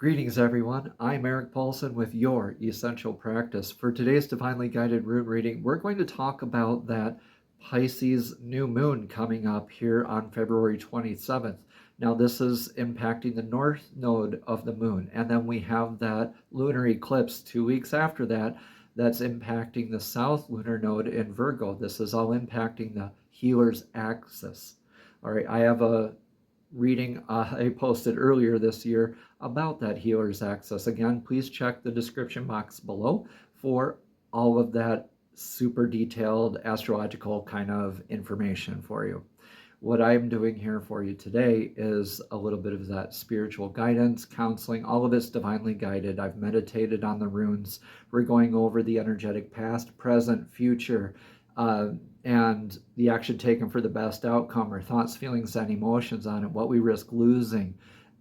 Greetings, everyone. I'm Eric Paulson with Your Essential Practice. For today's Divinely Guided Rune reading, we're going to talk about that Pisces new moon coming up here on February 27th. Now, this is impacting the north node of the moon, and then we have that lunar eclipse 2 weeks after that that's impacting the south lunar node in Virgo. This is all impacting the healer's axis. All right, I have a reading I posted earlier this year about that healer's axis. Again, please check the description box below for all of that super detailed astrological kind of information for you. What I'm doing here for you today is a little bit of that spiritual guidance, counseling. All of it's divinely guided. I've meditated on the runes. We're going over the energetic past, present, future, and the action taken for the best outcome, our thoughts, feelings, and emotions on it, what we risk losing,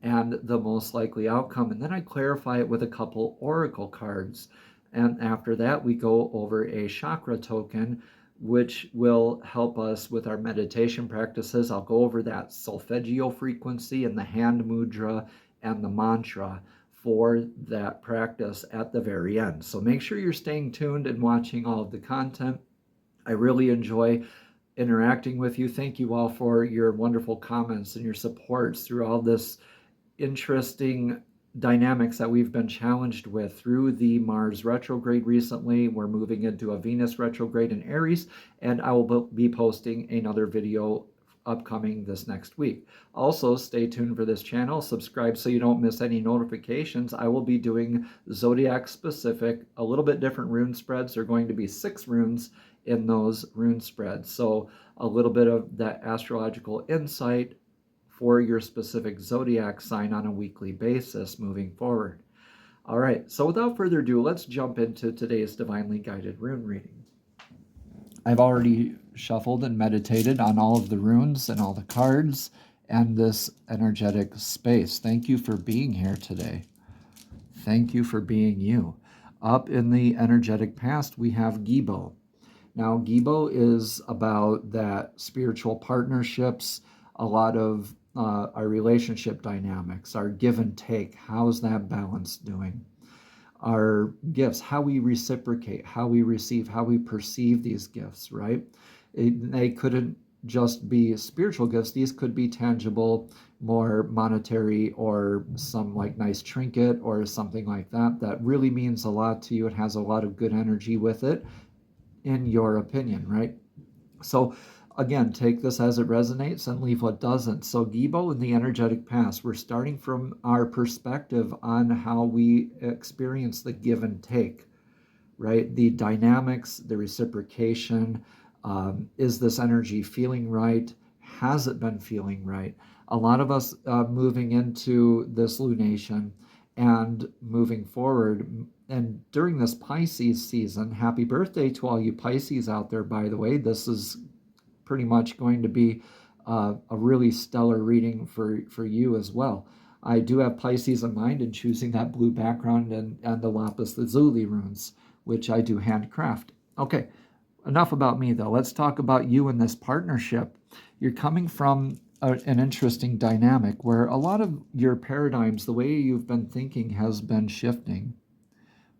and the most likely outcome. And then I clarify it with a couple oracle cards. And after that, we go over a chakra token, which will help us with our meditation practices. I'll go over that solfeggio frequency and the hand mudra and the mantra for that practice at the very end. So make sure you're staying tuned and watching all of the content. I really enjoy interacting with you. Thank you all for your wonderful comments and your supports through all this interesting dynamics that we've been challenged with through the Mars retrograde recently. We're moving into a Venus retrograde in Aries, and I will be posting another video upcoming this next week. Also, stay tuned for this channel. Subscribe so you don't miss any notifications. I will be doing zodiac specific, a little bit different rune spreads. There are going to be 6 runes in those rune spreads. So a little bit of that astrological insight for your specific zodiac sign on a weekly basis moving forward. All right, so without further ado, let's jump into today's divinely guided rune reading. I've already shuffled and meditated on all of the runes and all the cards and this energetic space. Thank you for being here today. Thank you for being you. Up in the energetic past, we have Gibo. Now, Gibo is about that spiritual partnerships, a lot of our relationship dynamics, our give and take. How's that balance doing? Our gifts, how we reciprocate, how we receive, how we perceive these gifts, right? They couldn't just be spiritual gifts. These could be tangible, more monetary, or some like nice trinket or something like that that really means a lot to you. It has a lot of good energy with it, in your opinion, right? So again, take this as it resonates and leave what doesn't. So Gibo in the energetic past, we're starting from our perspective on how we experience the give and take, right? The dynamics, the reciprocation. Is this energy feeling right? Has it been feeling right? A lot of us moving into this lunation and moving forward, and during this Pisces season, happy birthday to all you Pisces out there, by the way. This is pretty much going to be a really stellar reading for you as well. I do have Pisces in mind in choosing that blue background and the lapis lazuli runes, which I do handcraft. Okay, enough about me though. Let's talk about you in this partnership. You're coming from an interesting dynamic where a lot of your paradigms, the way you've been thinking, has been shifting.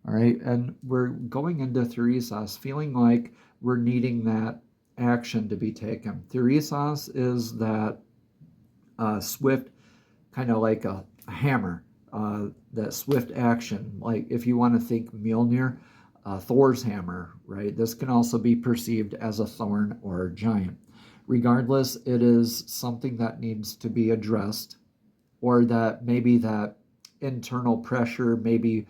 All right, and we're going into Theresas feeling like we're needing that action to be taken. Theresas is that swift, kind of like a hammer, that swift action. Like if you want to think Mjolnir, Thor's hammer, right? This can also be perceived as a thorn or a giant. Regardless, it is something that needs to be addressed, or that maybe that internal pressure maybe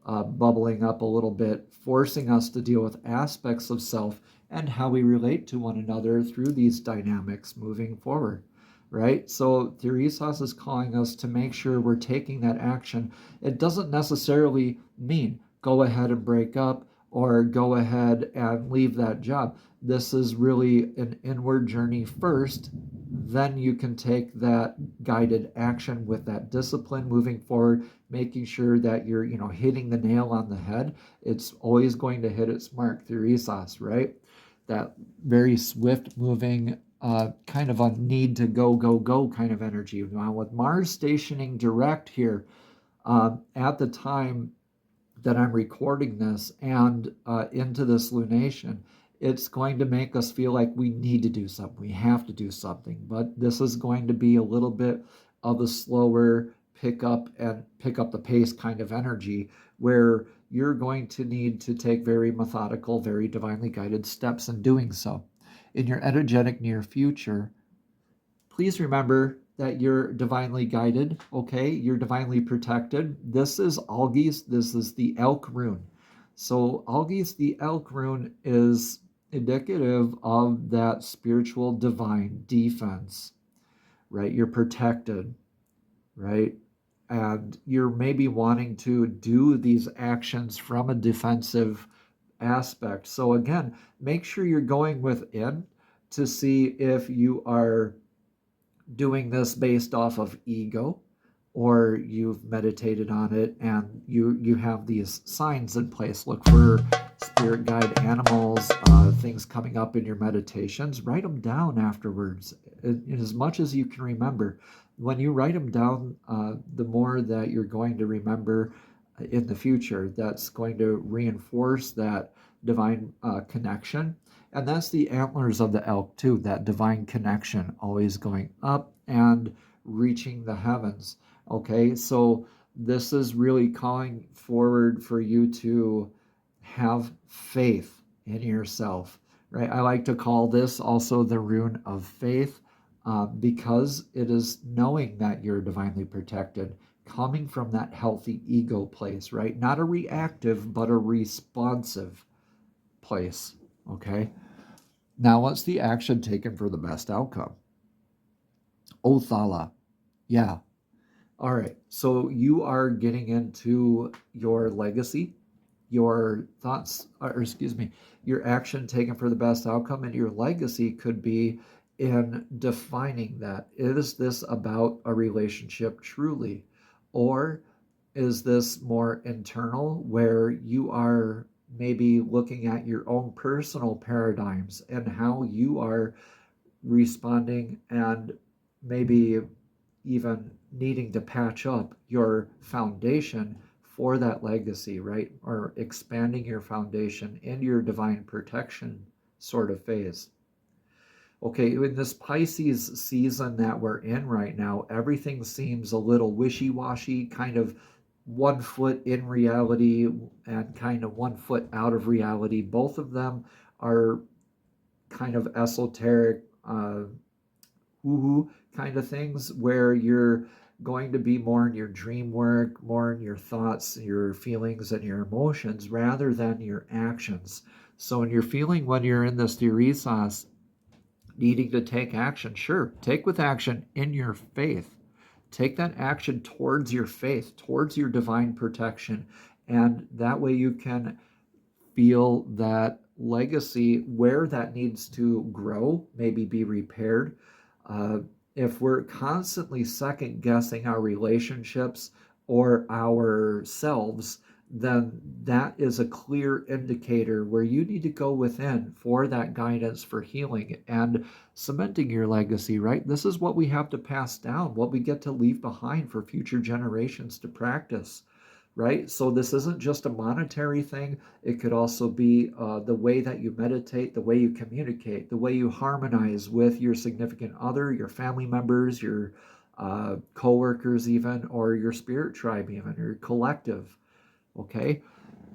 bubbling up a little bit, forcing us to deal with aspects of self and how we relate to one another through these dynamics moving forward, right? So Theresas is calling us to make sure we're taking that action. It doesn't necessarily mean go ahead and break up or go ahead and leave that job. This is really an inward journey first. Then you can take that guided action with that discipline moving forward, making sure that you're, hitting the nail on the head. It's always going to hit its mark, Theresas, right? That very swift moving, kind of a need to go, go, go kind of energy. Now with Mars stationing direct here, At the time that I'm recording this and into this lunation, it's going to make us feel like we need to do something. We have to do something. But this is going to be a little bit of a slower pick up the pace kind of energy where you're going to need to take very methodical, very divinely guided steps in doing so. In your energetic near future, please remember that you're divinely guided, okay? You're divinely protected. This is Algi's, this is the elk rune. So Algi's, the elk rune, is indicative of that spiritual divine defense, right? You're protected, right? And you're maybe wanting to do these actions from a defensive aspect. So again, make sure you're going within to see if you are doing this based off of ego, or you've meditated on it and you have these signs in place. Look for spirit guide animals, things coming up in your meditations. Write them down afterwards, as much as you can remember. When you write them down, the more that you're going to remember in the future. That's going to reinforce that divine connection. And that's the antlers of the elk too, that divine connection, always going up and reaching the heavens. Okay, so this is really calling forward for you to have faith in yourself, right? I like to call this also the rune of faith, because it is knowing that you're divinely protected, coming from that healthy ego place, right? Not a reactive, but a responsive place, okay? Now, what's the action taken for the best outcome? Othala. Yeah. All right. So you are getting into your legacy, your thoughts, or excuse me, your action taken for the best outcome, and your legacy could be in defining that. Is this about a relationship truly? Or is this more internal where you are maybe looking at your own personal paradigms and how you are responding and maybe even needing to patch up your foundation for that legacy, right? Or expanding your foundation in your divine protection sort of phase. Okay, in this Pisces season that we're in right now, everything seems a little wishy-washy, kind of 1 foot in reality and kind of 1 foot out of reality. Both of them are kind of esoteric, woo-hoo kind of things where you're going to be more in your dream work, more in your thoughts, your feelings, and your emotions rather than your actions. So when you're feeling, when you're in this theorisas, needing to take action, sure, take with action in your faith. Take that action towards your faith, towards your divine protection, and that way you can feel that legacy where that needs to grow, maybe be repaired. Uh, if we're constantly second guessing our relationships or ourselves, then that is a clear indicator where you need to go within for that guidance for healing and cementing your legacy, right? This is what we have to pass down, what we get to leave behind for future generations to practice, right? So this isn't just a monetary thing. It could also be the way that you meditate, the way you communicate, the way you harmonize with your significant other, your family members, your co-workers even, or your spirit tribe even, or your collective, okay?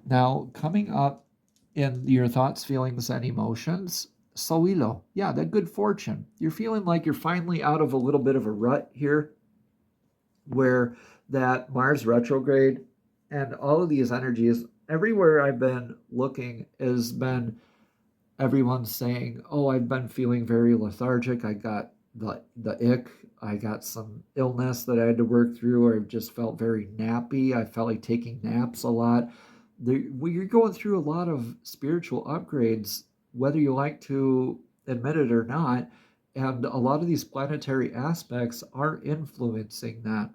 Now, coming up in your thoughts, feelings, and emotions, Soilo, yeah, that good fortune. You're feeling like you're finally out of a little bit of a rut here where that Mars retrograde and all of these energies, everywhere I've been looking, has been everyone saying, oh, I've been feeling very lethargic. I got the ick. I got some illness that I had to work through, or I've just felt very nappy. I felt like taking naps a lot. You're going through a lot of spiritual upgrades, whether you like to admit it or not. And a lot of these planetary aspects are influencing that.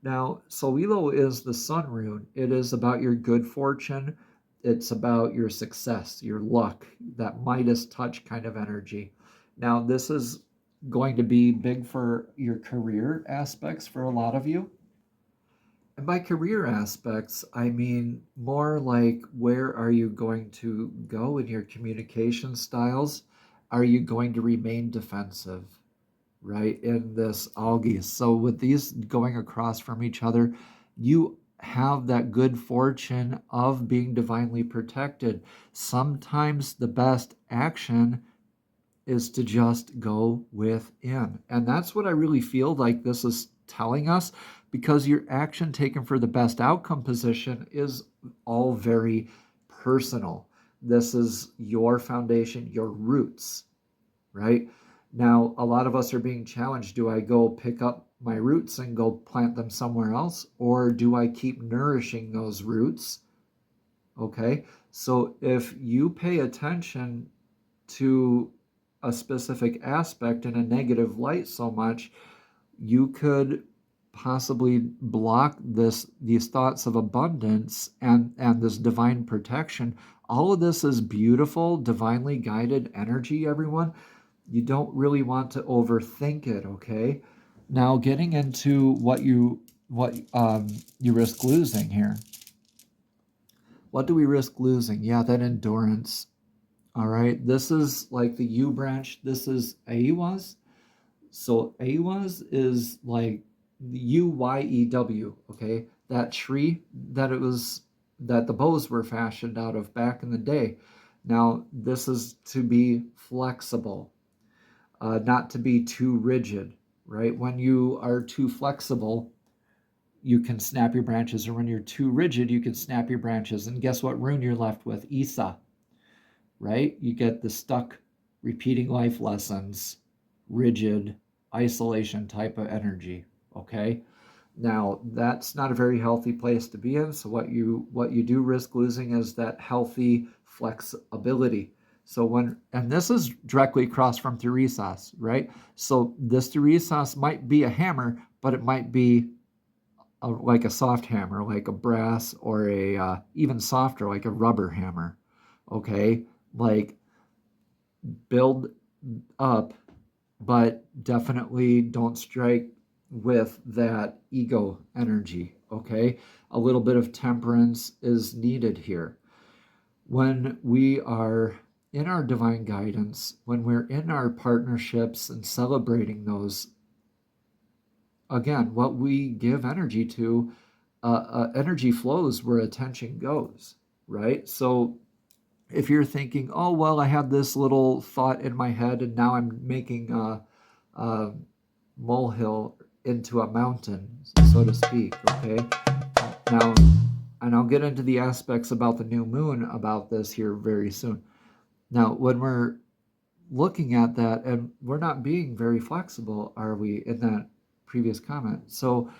Now, Solilo is the sun rune. It is about your good fortune. It's about your success, your luck, that Midas touch kind of energy. Now, this is going to be big for your career aspects for a lot of you. And by career aspects, I mean more like where are you going to go in your communication styles? Are you going to remain defensive, right, in this algae? So with these going across from each other, you have that good fortune of being divinely protected. Sometimes the best action is to just go within. And that's what I really feel like this is telling us, because your action taken for the best outcome position is all very personal. This is your foundation, your roots, right? Now, a lot of us are being challenged. Do I go pick up my roots and go plant them somewhere else? Or do I keep nourishing those roots? Okay. So if you pay attention to a specific aspect in a negative light so much, you could possibly block these thoughts of abundance and this divine protection. All of this is beautiful, divinely guided energy, everyone. You don't really want to overthink it, okay? Now, getting into what you risk losing here. What do we risk losing? Yeah, that endurance. All right, this is like the U branch. This is Aywas. So Aywas is like UYEW, okay? That tree that the bows were fashioned out of back in the day. Now, this is to be flexible, not to be too rigid, right? When you are too flexible, you can snap your branches, or when you're too rigid, you can snap your branches. And guess what rune you're left with? Isa, right? You get the stuck, repeating life lessons, rigid, isolation type of energy, okay? Now, that's not a very healthy place to be in. So what you do risk losing is that healthy flexibility. So and this is directly across from Theresas, right? So this Theresas might be a hammer, but it might be like a soft hammer, like a brass, or a even softer, like a rubber hammer, okay? Like build up, but definitely don't strike with that ego energy, okay? A little bit of temperance is needed here. When we are in our divine guidance, when we're in our partnerships and celebrating those, again, what we give energy to, energy flows where attention goes, right? So if you're thinking, oh, well, I had this little thought in my head and now I'm making a molehill into a mountain, so to speak, okay? Now, and I'll get into the aspects about the new moon about this here very soon. Now, when we're looking at that, and we're not being very flexible, are we, in that previous comment? So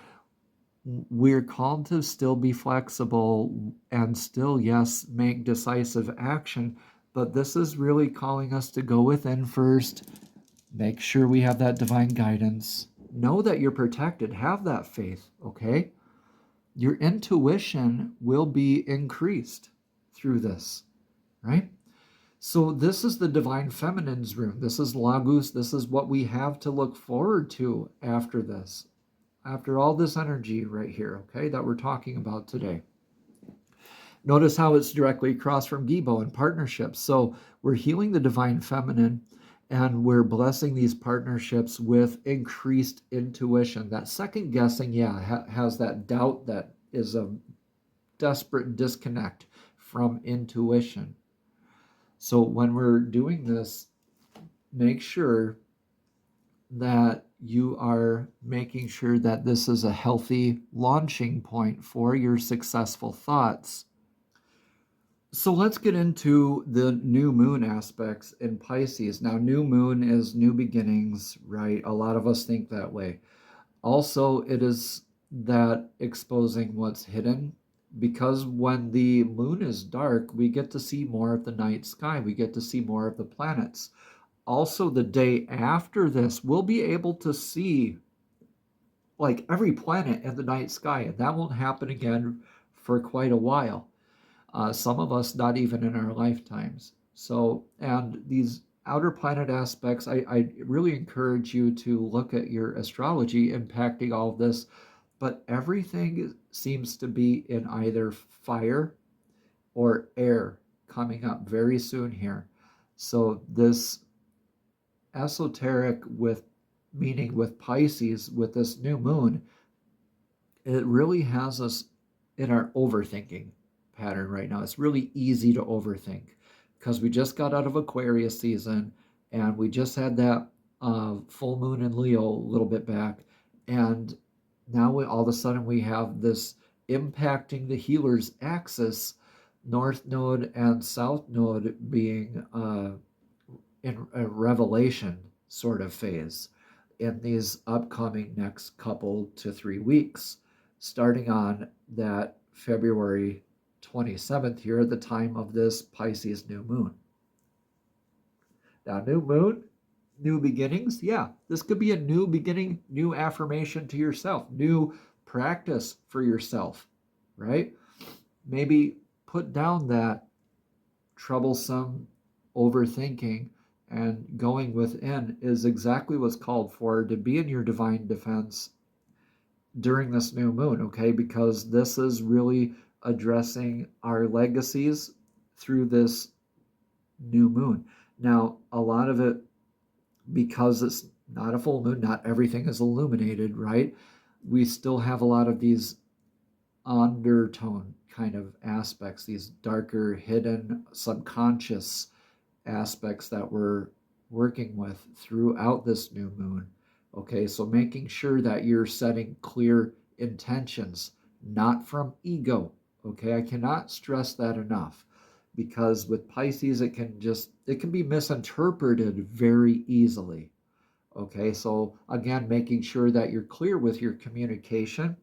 we're called to still be flexible and still, yes, make decisive action, but this is really calling us to go within first, make sure we have that divine guidance, know that you're protected, have that faith, okay? Your intuition will be increased through this, right? So this is the divine feminine's rune. This is Lagus. This is what we have to look forward to after this, after all this energy right here, okay, that we're talking about today. Notice how it's directly across from Gibo in partnerships. So we're healing the divine feminine, and we're blessing these partnerships with increased intuition. That second guessing, has that doubt that is a desperate disconnect from intuition. So when we're doing this, make sure that you are making sure that this is a healthy launching point for your successful thoughts. So let's get into the new moon aspects in Pisces. Now, new moon is new beginnings, right? A lot of us think that way. Also, it is that exposing what's hidden, because when the moon is dark, we get to see more of the night sky. We get to see more of the planets. Also, the day after this, we'll be able to see like every planet in the night sky, and that won't happen again for quite a while. Some of us not even in our lifetimes. So, and these outer planet aspects, I really encourage you to look at your astrology impacting all of this, but everything seems to be in either fire or air coming up very soon here. So this esoteric with meaning with Pisces, with this new moon, it really has us in our overthinking pattern right now. It's really easy to overthink because we just got out of Aquarius season and we just had that full moon in Leo a little bit back. And now all of a sudden we have this impacting the healer's axis, North Node and South Node being in a revelation sort of phase in these upcoming next couple to 3 weeks, starting on that February 27th here at the time of this Pisces new moon. Now, new moon, new beginnings. Yeah, this could be a new beginning, new affirmation to yourself, new practice for yourself, right? Maybe put down that troublesome overthinking, and going within is exactly what's called for, to be in your divine defense during this new moon, okay? Because this is really addressing our legacies through this new moon. Now, a lot of it, because it's not a full moon, not everything is illuminated, right? We still have a lot of these undertone kind of aspects, these darker, hidden, subconscious aspects that we're working with throughout this new moon. Okay, so making sure that you're setting clear intentions, not from ego. Okay, I cannot stress that enough, because with Pisces it can be misinterpreted very easily. Okay, so again, making sure that you're clear with your communication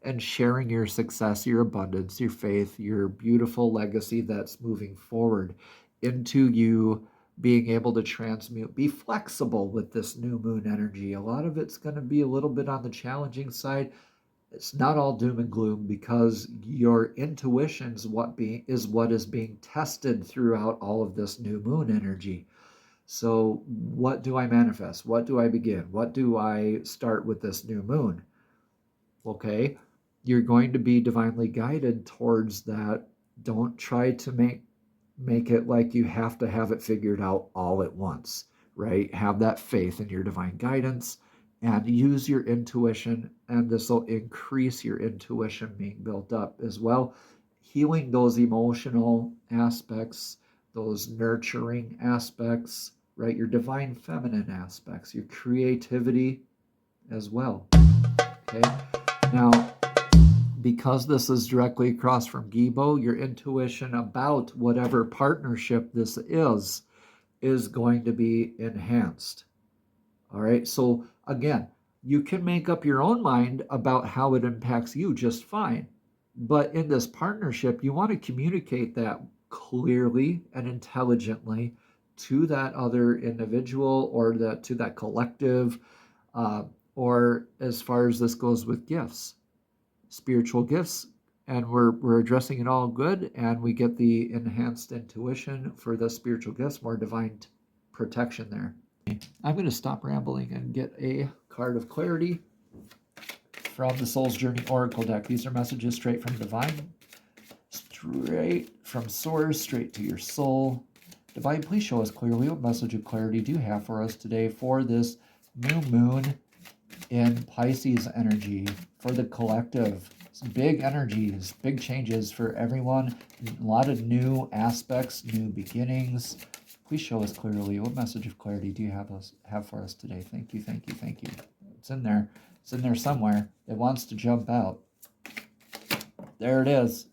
and sharing your success, your abundance, your faith, your beautiful legacy that's moving forward into you being able to transmute. Be flexible with this new moon energy. A lot of it's going to be a little bit on the challenging side. It's not all doom and gloom, because your intuition is what is being tested throughout all of this new moon energy. So what do I manifest? What do I begin? What do I start with this new moon? Okay, you're going to be divinely guided towards that. Don't try to make it like you have to have it figured out all at once, right? Have that faith in your divine guidance and use your intuition, and this will increase your intuition being built up as well, healing those emotional aspects, those nurturing aspects, right? Your divine feminine aspects, your creativity as well. Okay, now, because this is directly across from Gibo, your intuition about whatever partnership this is going to be enhanced. All right, so again, you can make up your own mind about how it impacts you just fine. But in this partnership, you want to communicate that clearly and intelligently to that other individual, or to that collective, or as far as this goes with gifts, spiritual gifts, and we're addressing it all good, and we get the enhanced intuition for the spiritual gifts, more divine protection there. I'm going to stop rambling and get a card of clarity from the Soul's Journey Oracle deck. These are messages straight from Divine, straight from Source, straight to your soul. Divine, please show us clearly what message of clarity do you have for us today for this new moon in Pisces energy, for the collective. Some big energies, big changes for everyone, a lot of new aspects, new beginnings. Please show us clearly what message of clarity do you have for us today. Thank you, thank you, thank you. It's in there. It's in there somewhere. It wants to jump out. There it is.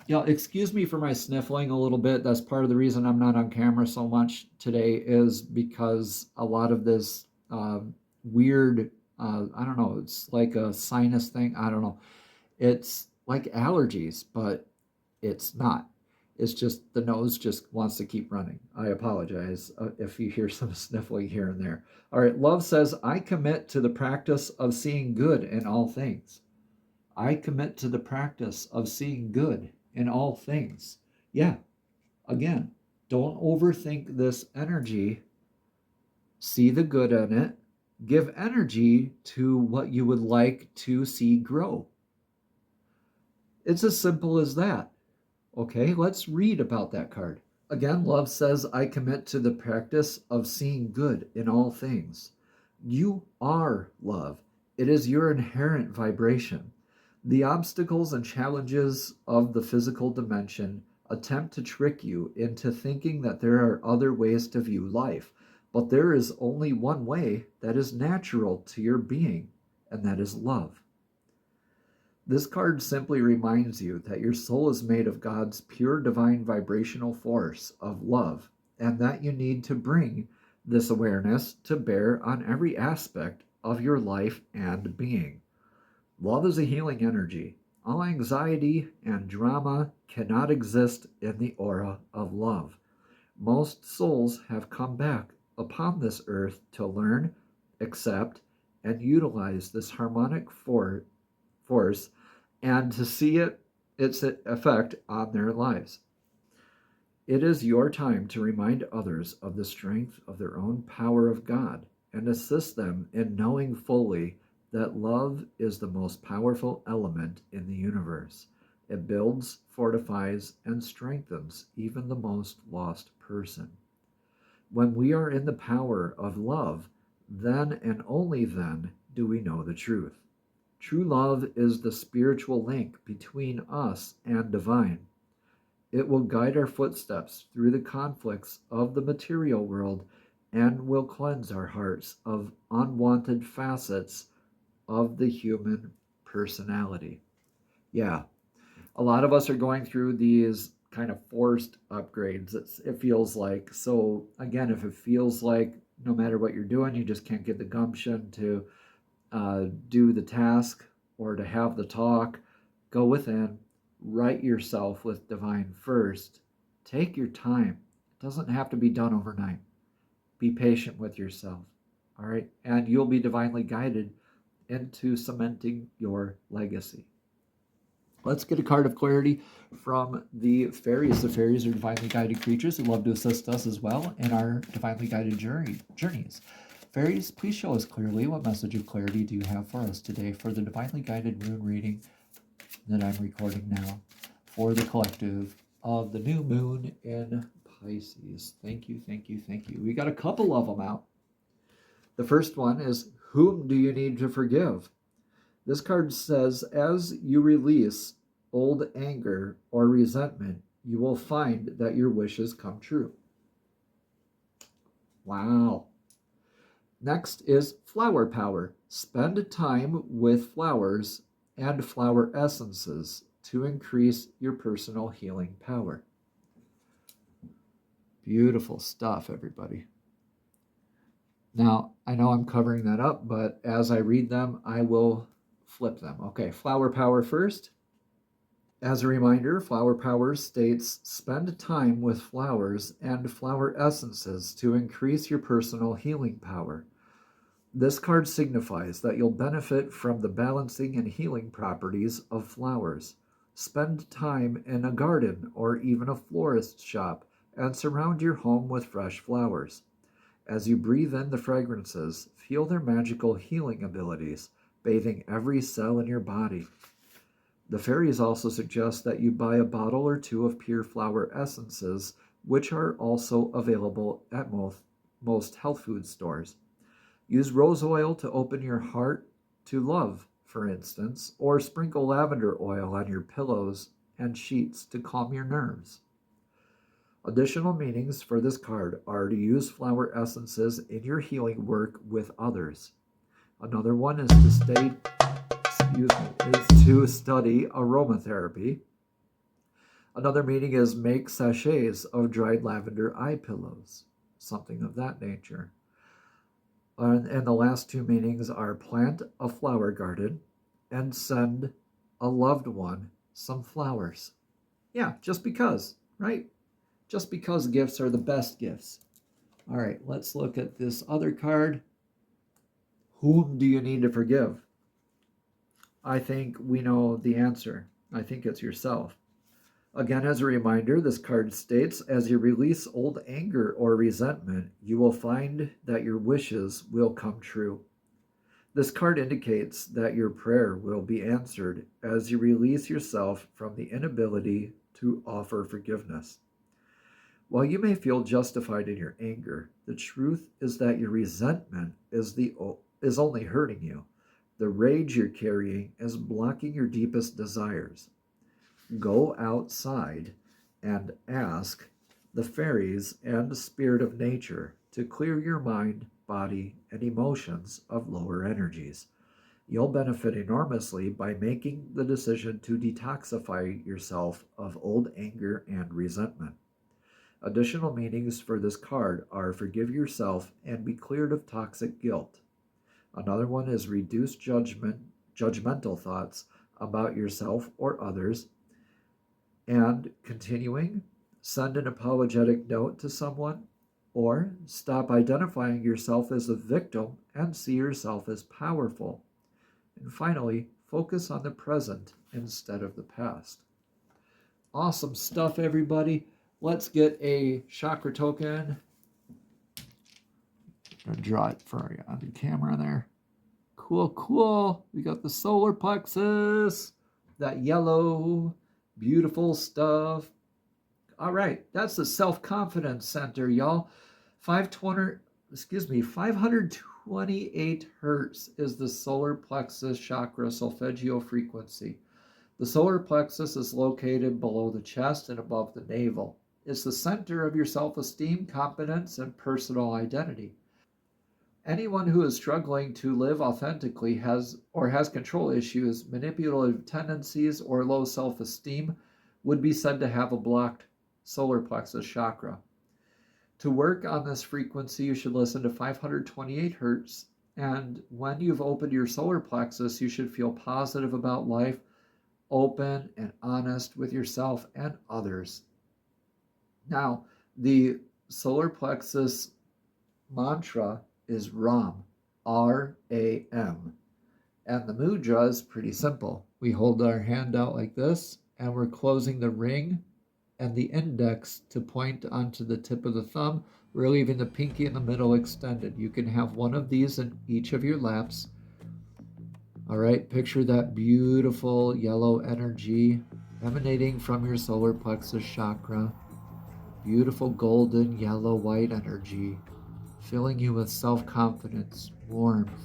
Yeah, excuse me for my sniffling a little bit. That's part of the reason I'm not on camera so much today, is because a lot of this weird, I don't know, it's like a sinus thing. I don't know. It's like allergies, but it's not. It's just the nose just wants to keep running. I apologize if you hear some sniffling here and there. All right, Love says, I commit to the practice of seeing good in all things. I commit to the practice of seeing good in all things. Yeah, again, don't overthink this energy. See the good in it. Give energy to what you would like to see grow. It's as simple as that. Okay, let's read about that card. Again, love says, I commit to the practice of seeing good in all things. You are love. It is your inherent vibration. The obstacles and challenges of the physical dimension attempt to trick you into thinking that there are other ways to view life, but there is only one way that is natural to your being, and that is love. This card simply reminds you that your soul is made of God's pure divine vibrational force of love, and that you need to bring this awareness to bear on every aspect of your life and being. Love is a healing energy. All anxiety and drama cannot exist in the aura of love. Most souls have come back upon this earth to learn, accept, and utilize this harmonic force and to see its effect on their lives. It is your time to remind others of the strength of their own power of God and assist them in knowing fully that love is the most powerful element in the universe. It builds, fortifies, and strengthens even the most lost person. When we are in the power of love, then and only then do we know the truth. True love is the spiritual link between us and divine. It will guide our footsteps through the conflicts of the material world and will cleanse our hearts of unwanted facets of the human personality. Yeah, a lot of us are going through these kind of forced upgrades, it feels like. So, again, if it feels like no matter what you're doing, you just can't get the gumption to do the task or to have the talk, go within, write yourself with divine first. Take your time. It doesn't have to be done overnight. Be patient with yourself. All right. And you'll be divinely guided into cementing your legacy. Let's get a card of clarity from the fairies. The fairies are divinely guided creatures who love to assist us as well in our divinely guided journeys. Fairies, please show us clearly what message of clarity do you have for us today for the divinely guided rune reading that I'm recording now for the collective of the new moon in Pisces. Thank you, thank you, thank you. We got a couple of them out. The first one is, whom do you need to forgive? This card says, as you release old anger or resentment, you will find that your wishes come true. Wow. Next is flower power. Spend time with flowers and flower essences to increase your personal healing power. Beautiful stuff, everybody. Now, I know I'm covering that up, but as I read them, I will flip them. Okay, flower power first. As a reminder, flower power states, spend time with flowers and flower essences to increase your personal healing power. This card signifies that you'll benefit from the balancing and healing properties of flowers. Spend time in a garden or even a florist's shop and surround your home with fresh flowers. As you breathe in the fragrances, feel their magical healing abilities, bathing every cell in your body. The fairies also suggest that you buy a bottle or two of pure flower essences, which are also available at most health food stores. Use rose oil to open your heart to love, for instance, or sprinkle lavender oil on your pillows and sheets to calm your nerves. Additional meanings for this card are to use flower essences in your healing work with others. Another one is to study aromatherapy. Another meaning is make sachets of dried lavender eye pillows, something of that nature. And the last two meanings are plant a flower garden and send a loved one some flowers. Yeah, just because, right? Just because gifts are the best gifts. All right, let's look at this other card. Whom do you need to forgive? I think we know the answer. I think it's yourself. Again, as a reminder, this card states, as you release old anger or resentment, you will find that your wishes will come true. This card indicates that your prayer will be answered as you release yourself from the inability to offer forgiveness. While you may feel justified in your anger, the truth is that your resentment is only hurting you. The rage you're carrying is blocking your deepest desires. Go outside and ask the fairies and the spirit of nature to clear your mind, body, and emotions of lower energies. You'll benefit enormously by making the decision to detoxify yourself of old anger and resentment. Additional meanings for this card are forgive yourself and be cleared of toxic guilt. Another one is reduce judgmental thoughts about yourself or others. And continuing, send an apologetic note to someone, or stop identifying yourself as a victim and see yourself as powerful. And finally, focus on the present instead of the past. Awesome stuff, everybody. Let's get a chakra token. I'm going to draw it for you on the camera there. Cool, cool. We got the solar plexus, that yellow, beautiful stuff. All right, that's the self-confidence center, y'all. 528 hertz is the solar plexus chakra solfeggio frequency. The solar plexus is located below the chest and above the navel. It's the center of your self-esteem, confidence, and personal identity. Anyone who is struggling to live authentically has control issues, manipulative tendencies, or low self-esteem would be said to have a blocked solar plexus chakra. To work on this frequency, you should listen to 528 hertz, and when you've opened your solar plexus, you should feel positive about life, open and honest with yourself and others. Now, the solar plexus mantra is RAM, R-A-M. And the mudra is pretty simple. We hold our hand out like this, and we're closing the ring and the index to point onto the tip of the thumb. We're leaving the pinky in the middle extended. You can have one of these in each of your laps. All right, picture that beautiful yellow energy emanating from your solar plexus chakra. Beautiful golden, yellow, white energy, filling you with self-confidence, warmth,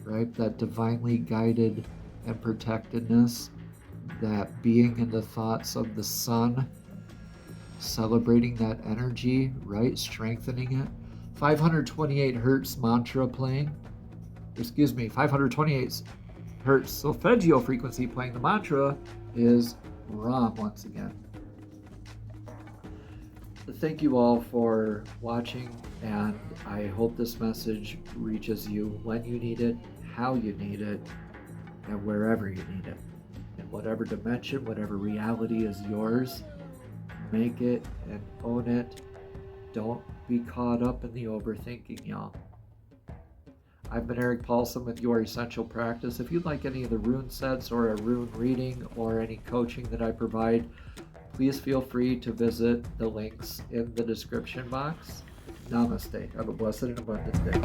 right? That divinely guided and protectedness, that being in the thoughts of the sun, celebrating that energy, right? Strengthening it. 528 hertz mantra playing. 528 hertz solfeggio frequency playing. The mantra is Ram once again. Thank you all for watching, and I hope this message reaches you when you need it, how you need it, and wherever you need it. In whatever dimension, whatever reality is yours, make it and own it. Don't be caught up in the overthinking, y'all. I've been Eric Paulson with Your Essential Practice. If you'd like any of the rune sets or a rune reading or any coaching that I provide, please feel free to visit the links in the description box. Namaste. Have a blessed and abundant day.